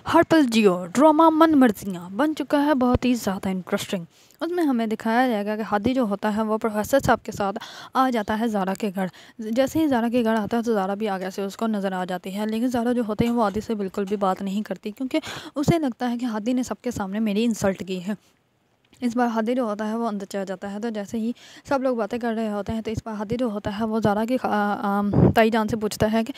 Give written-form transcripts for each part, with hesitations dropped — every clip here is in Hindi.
हर पल जियो ड्रामा मन मर्जियाँ बन चुका है बहुत ही ज़्यादा इंटरेस्टिंग। उसमें हमें दिखाया जाएगा कि हादी जो होता है वो प्रोफेसर साहब के साथ आ जाता है ज़ारा के घर। जैसे ही ज़ारा के घर आता है तो ज़ारा भी आगे से उसको नज़र आ जाती है, लेकिन ज़ारा जो होती है वो हादी से बिल्कुल भी बात नहीं करती, क्योंकि उसे लगता है कि हादी ने सबके सामने मेरी इंसल्ट की है। इस बार हादी जो होता है वो अंदर चला जाता है, तो जैसे ही सब लोग बातें कर रहे होते हैं तो इस बार हादी जो होता है वो ज़ारा की ताई जान से पूछता है कि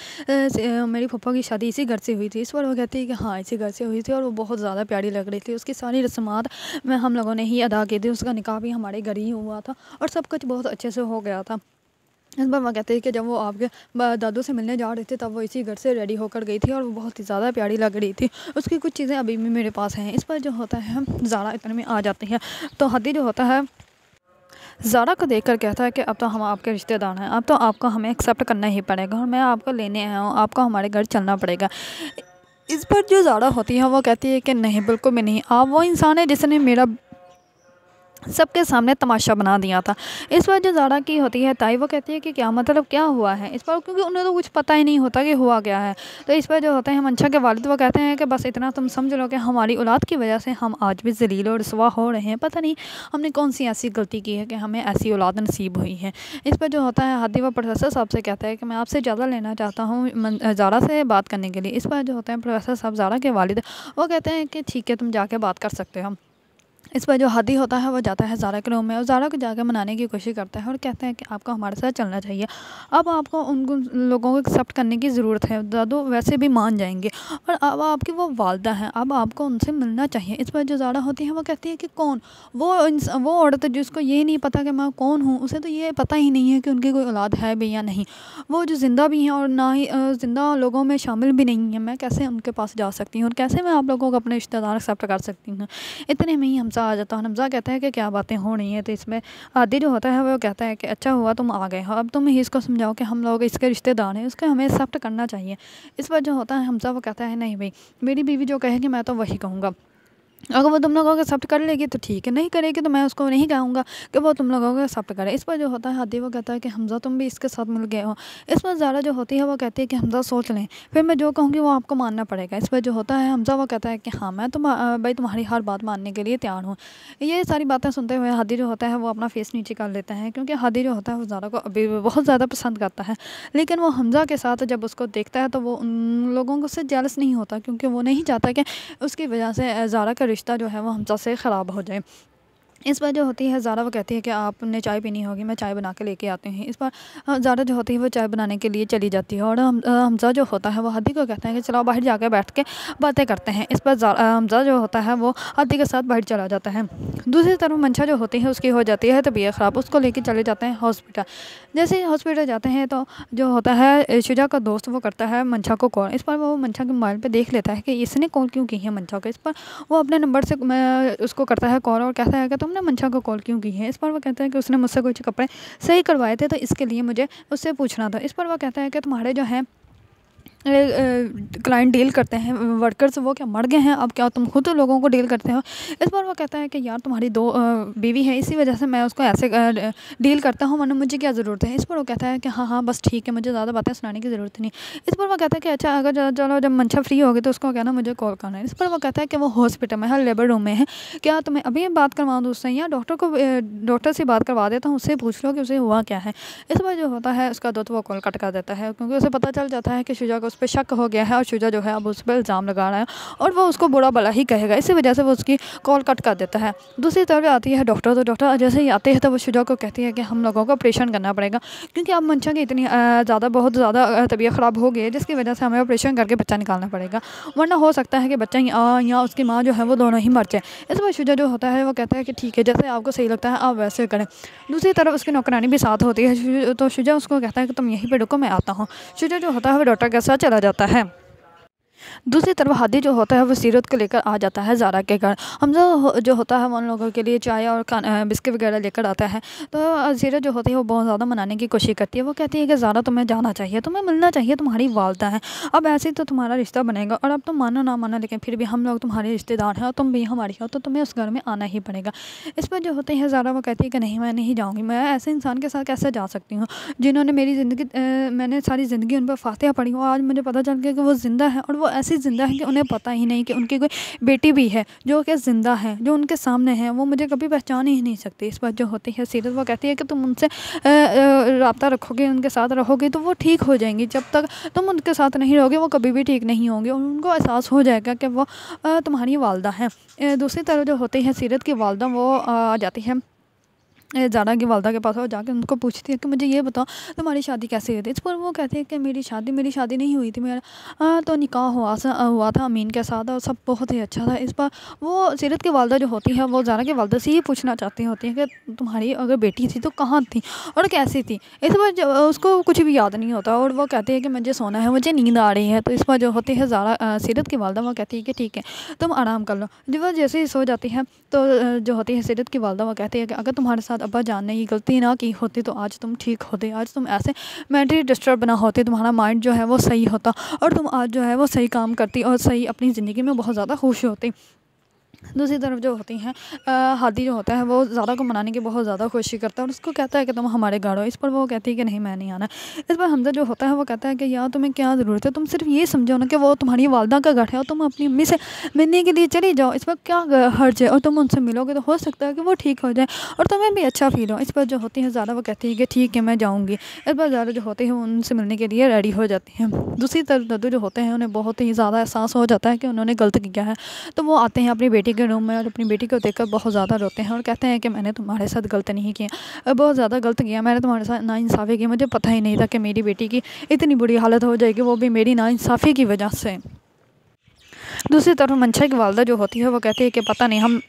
मेरी फूफा की शादी इसी घर से हुई थी। इस पर वो कहती है कि हाँ इसी घर से हुई थी और वो बहुत ज़्यादा प्यारी लग रही थी। उसकी सारी रस्मात में हम लोगों ने ही अदा की थी, उसका निकाह भी हमारे घर ही हुआ था और सब कुछ बहुत अच्छे से हो गया था। इस बार वो कहते हैं कि जब वो आपके दादू से मिलने जा रहे थे तब वो इसी घर से रेडी होकर गई थी और वो बहुत ही ज़्यादा प्यारी लग रही थी। उसकी कुछ चीज़ें अभी भी मेरे पास हैं। इस पर जो होता है ज़ारा इतने में आ जाती है तो हादी जो होता है ज़ारा को देखकर कहता है कि अब तो हम आपके रिश्तेदार हैं, अब तो आपको हमें एक्सेप्ट करना ही पड़ेगा और मैं आपको लेने आया हूँ, आपको हमारे घर चलना पड़ेगा। इस पर जो ज़ारा होती है वो कहती है कि नहीं बिल्कुल भी नहीं, आप वो इंसान है जिसने मेरा सबके सामने तमाशा बना दिया था। इस बार जो ज़ारा की होती है ताई वो कहती है कि क्या मतलब क्या हुआ है इस बार, क्योंकि उन्हें तो कुछ पता ही नहीं होता कि हुआ क्या है। तो इस पर जो होते हैं मंशा के वालिद वो कहते हैं कि बस इतना तुम समझ लो कि हमारी औलाद की वजह से हम आज भी ज़लील और रुसवा हो रहे हैं। पता नहीं हमने कौन सी ऐसी गलती की है कि हमें ऐसी औलाद नसीब हुई है। इस पर जो होता है हादी वो प्रोफेसर साहब से कहता है कि मैं आपसे ज़्यादा लेना चाहता हूँ ज़ारा से बात करने के लिए। इस पर जो होते हैं प्रोफेसर साहब ज़ारा के वालिद वो कहते हैं कि ठीक है तुम जाके बात कर सकते हो। इस पर जो हादी होता है वो जाता है ज़ारा के रूम में और ज़ारा को जाकर मनाने की कोशिश करता है और कहते हैं कि आपको हमारे साथ चलना चाहिए, अब आपको उन लोगों को एक्सेप्ट करने की ज़रूरत है, दादू वैसे भी मान जाएंगे और अब आपकी वो वालदा हैं, अब आपको उनसे मिलना चाहिए। इस पर जो ज़ारा होती है वो कहती है कि कौन वो औरत जिसको ये नहीं पता कि मैं कौन हूँ, उसे तो ये पता ही नहीं है कि उनकी कोई औलाद है भी या नहीं, वो जो ज़िंदा भी हैं और ना ही ज़िंदा लोगों में शामिल भी नहीं है, मैं कैसे उनके पास जा सकती हूँ और कैसे मैं आप लोगों को अपने रिश्तेदार एक्सेप्ट कर सकती हूँ। इतने में ही हमजा आ जाता है। हमजा कहता है कि क्या बातें हो रही हैं। तो इसमें आदि जो होता है वो कहता है कि अच्छा हुआ तुम आ गए हो, अब तुम ही इसको समझाओ कि हम लोग इसके रिश्तेदार हैं, उसको हमें एक्सेप्ट करना चाहिए। इस पर जो होता है हमजा वो कहता है नहीं भाई, मेरी बीवी जो कहेगी मैं तो वही कहूँगा, अगर वो तुम लोगों को एक्सेप्ट कर लेगी तो ठीक है, नहीं करेगी तो मैं उसको नहीं कहूँगा कि वो तुम लोगों को एक्सेप्ट करे। इस पर जो होता है हादी वो कहता है कि हमजा तुम भी इसके साथ मिल गए हो। इस पर ज़ारा जो होती है वो कहती है कि हमजा सोच लें, फिर मैं जो कहूँगी वो आपको मानना पड़ेगा। इस पर जो होता है हमजा वो कहता है कि हाँ मैं भाई तुम्हारी हर बात मानने के लिए तैयार हूँ। ये सारी बातें सुनते हुए हादी जो होता है वो अपना फेस नीचे कर लेता है, क्योंकि हादी जो होता है वो ज़ारा को अभी भी बहुत ज़्यादा पसंद करता है। लेकिन वो हमजा के साथ जब उसको देखता है तो वो उन लोगों को से जेलस नहीं होता, क्योंकि वो नहीं चाहता कि उसकी वजह से ज़ारा का रिश्ता जो है वो हमजा से ख़राब हो जाए। इस बार जो होती है ज़ारा वो कहती है कि आपने चाय पीनी होगी, मैं चाय बना के लेके आती हूँ। इस बार ज़ारा जो होती है वो चाय बनाने के लिए चली जाती है और हमजा जो होता है वो हादी को कहता है कि चलो बाहर जाकर बैठ के बातें करते हैं। इस पर हमजा जो होता है वो हादी के साथ बाहर चला जाता है। दूसरी तरफ मंशा जो होती है उसकी हो जाती है तबीयत ख़राब, उसको लेके चले जाते हैं हॉस्पिटल। जैसे ही हॉस्पिटल जाते हैं तो जो होता है शुजा का दोस्त वो करता है मंशा को कॉल। इस पर वो मंशा के मोबाइल पर देख लेता है कि इसने कॉल क्यों की है मंशा को। इस पर वो अपने नंबर से उसको करता है कॉल और कहता है कि तुमने मंशा को कॉल क्यों की है। इस पर वो कहता है कि उसने मुझसे कुछ कपड़े सही करवाए थे तो इसके लिए मुझे उससे पूछना था। इस पर वो कहता है कि तुम्हारे जो हैं क्लाइंट डील करते हैं वर्कर्स वो क्या मर गए हैं, अब क्या तुम खुद लोगों को डील करते हो। इस पर वो कहता है कि यार तुम्हारी दो बीवी है, इसी वजह से मैं उसको ऐसे डील करता हूँ, वरना मुझे क्या ज़रूरत है। इस पर वो कहता है कि हाँ हाँ बस ठीक है, मुझे ज़्यादा बातें सुनाने की ज़रूरत नहीं। इस पर वो कहता है कि अच्छा अगर चलो जब मंशा फ्री होगी तो उसको कहना मुझे कॉल करना है। इस पर वो कहता है कि वो हॉस्पिटल में है, लेबर रूम में है, क्या तुम्हें अभी बात करवा दूँ उससे या डॉक्टर से बात करवा देता हूँ, उससे पूछ लो कि उसे हुआ क्या है। इस पर जो होता है उसका दोस्त वो कॉल कट कर देता है, क्योंकि उसे पता चल जाता है कि शुजा को उस पर शक हो गया है और शुजा जो है अब उस पर इल्ज़ाम लगा रहा है और वो उसको बुरा भला ही कहेगा। इसी वजह से वो उसकी कॉल कट कर देता है। दूसरी तरफ आती है डॉक्टर, तो डॉक्टर जैसे ही आते हैं तो वो शुजा को कहती है कि हम लोगों को ऑपरेशन करना पड़ेगा, क्योंकि अब मंशा की इतनी बहुत ज़्यादा तबीयत ख़राब हो गई है, जिसकी वजह से हमें ऑपरेशन करके बच्चा निकालना पड़ेगा, वरना हो सकता है कि बच्चा या उसकी माँ जो है वो दोनों ही मर जाए। इस पर शुजा जो होता है वो कहता है कि ठीक है, जैसे आपको सही लगता है आप वैसे करें। दूसरी तरफ उसकी नौकरानी भी साथ होती है, तो शुजा उसको कहता है कि तुम यहीं पर रुको, मैं आता हूँ। शुजा जो होता है वो डॉक्टर के साथ चला जाता है। दूसरी तरफ हादी जो होता है वो सीरत को लेकर आ जाता है ज़ारा के घर। हमजा जो होता है वो उन लोगों के लिए चाय और बिस्किट वगैरह लेकर आता है। तो सीरत जो होती है वो बहुत ज़्यादा मनाने की कोशिश करती है। वो कहती है कि ज़ारा तुम्हें जाना चाहिए, तुम्हें मिलना चाहिए, तुम्हारी वालदा है, अब ऐसे तो तुम्हारा रिश्ता बनेगा और अब तुम मानो ना मानो लेकिन फिर भी हम लोग तुम्हारे रिश्तेदार हैं और तुम भी हमारी हो, तो तुम्हें उस घर में आना ही पड़ेगा। इस पर जो होते हैं ज़ारा वो कहती है कि नहीं मैं नहीं जाऊँगी, मैं ऐसे इंसान के साथ कैसे जा सकती हूँ जिन्होंने मेरी ज़िंदगी मैंने सारी ज़िंदगी उन पर फातिहा पढ़ी हो, आज मुझे पता चल गया कि वो ज़िंदा है और वो ऐसी ज़िंदा है कि उन्हें पता ही नहीं कि उनकी कोई बेटी भी है जो कि ज़िंदा है, जो उनके सामने है, वो मुझे कभी पहचान ही नहीं सकती। इस पर जो होती है सीरत, वो कहती है कि तुम उनसे राब्ता रखोगे, उनके साथ रहोगे तो वो ठीक हो जाएंगी, जब तक तुम उनके साथ नहीं रहोगे वो कभी भी ठीक नहीं होंगे। और उनको एहसास हो जाएगा कि वो तुम्हारी वालदा है। दूसरी तरफ जो होती है सीरत की वालदा, वो आ जाती है ज़ारा की वालदा के पास और जाकर उनको पूछती है कि मुझे ये बताओ तुम्हारी शादी कैसे हुई थी। इस पर वो कहती है कि मेरी शादी नहीं हुई थी, मेरा तो निकाह हुआ था अमीन के साथ और सब बहुत ही अच्छा था। इस पर वो सीरत की वालदा जो होती है वो ज़ारा की वालदा से ये पूछना चाहती होती है कि तुम्हारी अगर बेटी थी तो कहाँ थी और कैसी थी। इस पर उसको कुछ भी याद नहीं होता और वो कहती है कि मुझे सोना है, मुझे नींद आ रही है। तो इस पर जो होती है ज़ारा सीरत की वालदा, वो कहती है कि ठीक है तुम आराम कर लो। जब वो जैसे ही सो जाती है तो जो होती है सीरत की वालदा, वो कहती है कि अगर तुम्हारे साथ अब्बा जान ने ये गलती ना की होती तो आज तुम ठीक होते, आज तुम ऐसे मेंटली डिस्टर्ब ना होते, तुम्हारा माइंड जो है वो सही होता और तुम आज जो है वो सही काम करती और सही अपनी ज़िंदगी में बहुत ज़्यादा खुश होती। दूसरी तरफ जो होती हैं हादी जो होता है वो ज़ारा को मनाने की बहुत ज़्यादा कोशिश करता है और उसको कहता है कि तुम हमारे घर हो। इस पर वो कहती है कि नहीं मैं नहीं आना। इस पर हमजा जो होता है वो कहता है कि यार तुम्हें क्या ज़रूरत है, तुम सिर्फ ये समझो ना कि वो तुम्हारी वालदा का घर है और तुम अपनी अम्मी से मिलने के लिए चली जाओ। इस पर क्या हर्ज है, और तुम उनसे मिलोगे तो हो सकता है कि वो ठीक हो जाए और तुम्हें भी अच्छा फील हो। इस पर जो होती है ज़ारा, वो कहती है कि ठीक है मैं जाऊँगी। इस पर ज़ारा जो होती है उनसे मिलने के लिए रेडी हो जाती है। दूसरी तरफ दद्दू जो होते हैं उन्हें बहुत ही ज़्यादा एहसास हो जाता है कि उन्होंने गलत किया है, तो वो आते हैं अपनी बेटी के रूम में और अपनी बेटी को देखकर बहुत ज़्यादा रोते हैं और कहते हैं कि मैंने तुम्हारे साथ गलत नहीं किया, बहुत ज़्यादा गलत किया, मैंने तुम्हारे साथ नाइंसाफ़ी की, मुझे पता ही नहीं था कि मेरी बेटी की इतनी बुरी हालत हो जाएगी, वो भी मेरी नाइंसाफ़ी की वजह से। दूसरी तरफ मंशा की वालदा जो होती है वो कहती है कि पता नहीं हम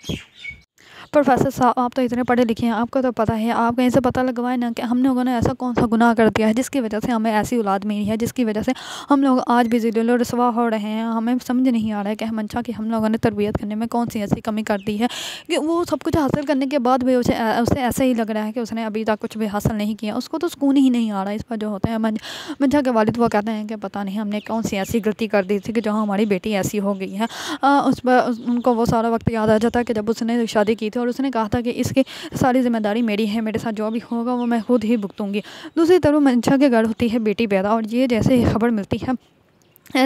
प्रोफेसर साहब आप तो इतने पढ़े लिखे हैं, आपको तो पता है, आप कहीं से पता लगवाए ना कि हम लोगों ने ऐसा कौन सा गुनाह कर दिया है जिसकी वजह से हमें ऐसी औलाद मिली है, जिसकी वजह से हम लोग आज भी ज़िल और रसवा हो रहे हैं। हमें समझ नहीं आ रहा है कि मंशा की हम लोगों ने तरबियत करने में कौन सी ऐसी कमी कर दी है कि वो सब कुछ हासिल करने के बाद भी उसे ऐसा ही लग रहा है कि उसने अभी तक कुछ भी हासिल नहीं किया, उसको तो सुकून ही नहीं आ रहा। इस पर जो होते हैं मंशा के वालिद वो कहते हैं कि पता नहीं हमने कौन सी ऐसी गलती कर दी थी कि जहाँ हमारी बेटी ऐसी हो गई है। उस पर उनको वो सारा वक्त याद आ जाता है कि जब उसने शादी की थी और उसने कहा था कि इसकी सारी ज़िम्मेदारी मेरी है, मेरे साथ जो भी होगा वो मैं खुद ही भुगतूंगी। दूसरी तरफ मंशा के घर होती है बेटी पैदा और ये जैसे ही खबर मिलती है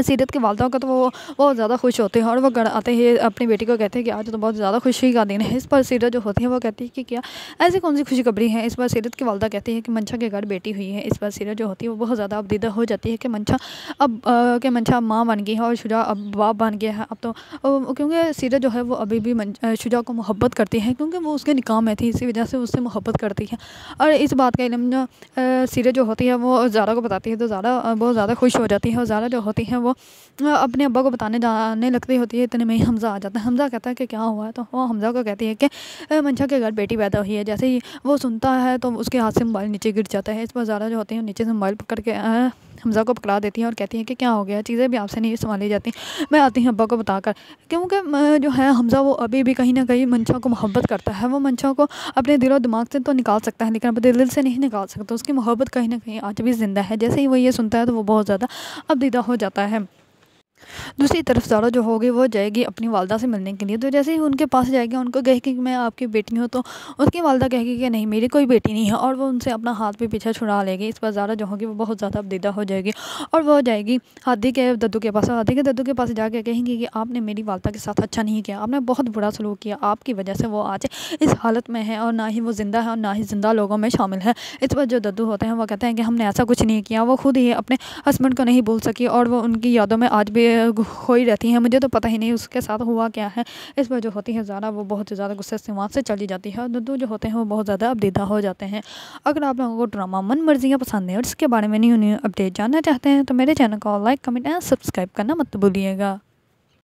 सीरत की वालदा का तो वो बहुत ज़्यादा खुश होते हैं और वो घर आते ही अपनी बेटी को कहते हैं कि आज तो बहुत ज़्यादा खुशी का दिन है। इस पर सीरत जो होती है वो कहती है कि क्या ऐसी कौन सी खुशखबरी है। इस पर सीरत की वालदा कहती है कि मंशा के घर बेटी हुई है। इस पर सीरत जो होती है वो बहुत ज़्यादा अबदीदा हो जाती है कि मंशा अब माँ बन गई है और शुजा अब बाप बन गया है। अब तो क्योंकि सीरत जो है वो अभी भी शुजा को मोहब्बत करती है क्योंकि वो उसके निकाह में थी, इसी वजह से उससे मोहब्बत करती है। और इस बात का इल्म जो सीरत जो होती है वो ज़ारा को बताती है तो ज़ारा बहुत ज़्यादा खुश हो जाती है और ज़ारा जो होती है वो अपने अब्बा को बताने जाने लगती होती है। इतने में ही हमजा आ जाता है। हमजा कहता है कि क्या हुआ है, तो वो हमजा को कहती है कि मंशा के घर बेटी पैदा हुई है। जैसे ही वो सुनता है तो उसके हाथ से मोबाइल नीचे गिर जाता है। इस पर ज़ारा जो होती है नीचे से मोबाइल पकड़ के हमजा को पकड़ा देती हैं और कहती हैं कि क्या हो गया, चीज़ें भी आपसे नहीं संभाली जाती, मैं आती हूँ अब्बा को बताकर। क्योंकि जो है हमजा वो अभी भी कहीं ना कहीं मंशा को मोहब्बत करता है। वो मंशा को अपने दिल और दिमाग से तो निकाल सकता है लेकिन अपने दिल से नहीं निकाल सकता। उसकी मोहब्बत कहीं ना कहीं आज भी ज़िंदा है। जैसे ही वो ये सुनता है तो वो बहुत ज़्यादा अबदीदा हो जाता है। दूसरी तरफ ज़ारा जो होगी वो जाएगी अपनी वालदा से मिलने के लिए। तो जैसे ही उनके पास जाएगी उनको कहेगी कि मैं आपकी बेटी हूँ, तो उसकी वालदा कहेगी कि नहीं मेरी कोई बेटी नहीं है और वो उनसे अपना हाथ भी पीछे छुड़ा लेगी। इस पर ज़ारा जो होगी वो बहुत ज़्यादा अबदीदा हो जाएगी और वो जाएगी हादी के दद्दू के पास। हादी के दद्दू के पास जाके कहेंगी कि आपने मेरी वालदा के साथ अच्छा नहीं किया, आपने बहुत बुरा सलूक किया, आपकी वजह से वो आज इस हालत में है और ना ही वो ज़िंदा है और ना ही ज़िंदा लोगों में शामिल है। इस पर जो दद्दू होते हैं वो कहते हैं कि हमने ऐसा कुछ नहीं किया, वो खुद ही अपने हस्बैंड को नहीं भूल सकी और वो उनकी यादों में आज भी खोई रहती हैं, मुझे तो पता ही नहीं उसके साथ हुआ क्या है। इस पर जो होती है ज़ारा वो बहुत ज़्यादा गुस्से से वहाँ से चली जाती है और दद्दू जो होते हैं वो बहुत ज़्यादा अबदीदा हो जाते हैं। अगर आप लोगों को ड्रामा मन मर्जियाँ पसंद है और इसके बारे में न्यू अपडेट जानना चाहते हैं तो मेरे चैनल को लाइक कमेंट एंड सब्सक्राइब करना मत भूलिएगा।